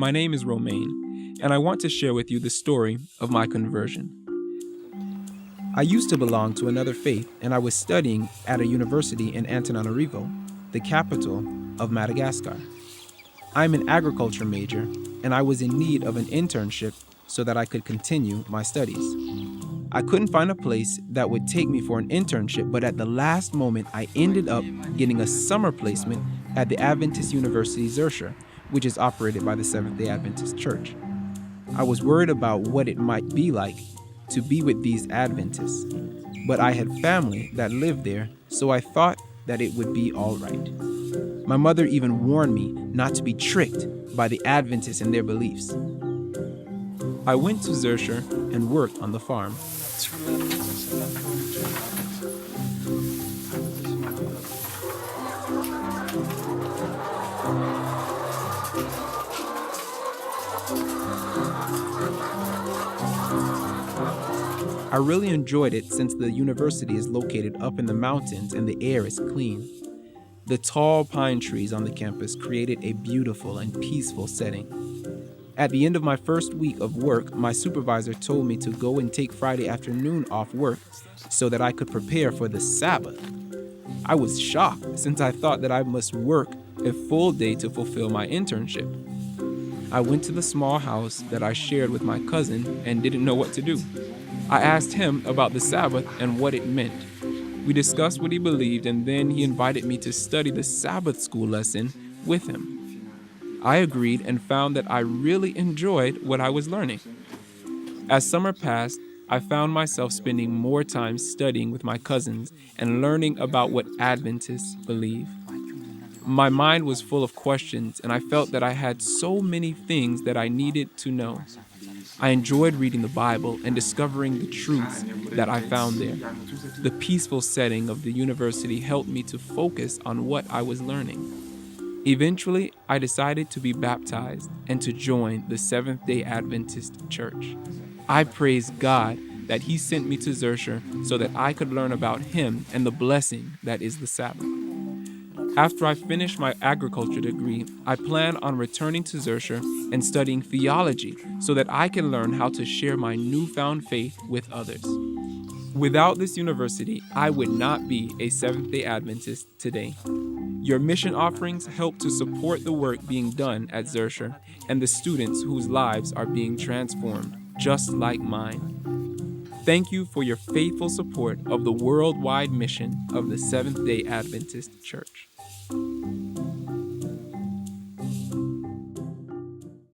My name is Romaine, and I want to share with you the story of my conversion. I used to belong to another faith, and I was studying at a university in Antananarivo, the capital of Madagascar. I'm an agriculture major, and I was in need of an internship so that I could continue my studies. I couldn't find a place that would take me for an internship, but at the last moment, I ended up getting a summer placement at the Adventist University Zurcher, which is operated by the Seventh-day Adventist Church. I was worried about what it might be like to be with these Adventists, but I had family that lived there, so I thought that it would be all right. My mother even warned me not to be tricked by the Adventists and their beliefs. I went to Zurcher and worked on the farm. I really enjoyed it since the university is located up in the mountains and the air is clean. The tall pine trees on the campus created a beautiful and peaceful setting. At the end of my first week of work, my supervisor told me to go and take Friday afternoon off work so that I could prepare for the Sabbath. I was shocked since I thought that I must work a full day to fulfill my internship. I went to the small house that I shared with my cousin and didn't know what to do. I asked him about the Sabbath and what it meant. We discussed what he believed, and then he invited me to study the Sabbath school lesson with him. I agreed and found that I really enjoyed what I was learning. As summer passed, I found myself spending more time studying with my cousins and learning about what Adventists believe. My mind was full of questions, and I felt that I had so many things that I needed to know. I enjoyed reading the Bible and discovering the truths that I found there. The peaceful setting of the university helped me to focus on what I was learning. Eventually, I decided to be baptized and to join the Seventh-day Adventist Church. I praise God that He sent me to Zurcher so that I could learn about Him and the blessing that is the Sabbath. After I finish my agriculture degree, I plan on returning to Zurcher and studying theology so that I can learn how to share my newfound faith with others. Without this university, I would not be a Seventh-day Adventist today. Your mission offerings help to support the work being done at Zurcher and the students whose lives are being transformed, just like mine. Thank you for your faithful support of the worldwide mission of the Seventh-day Adventist Church.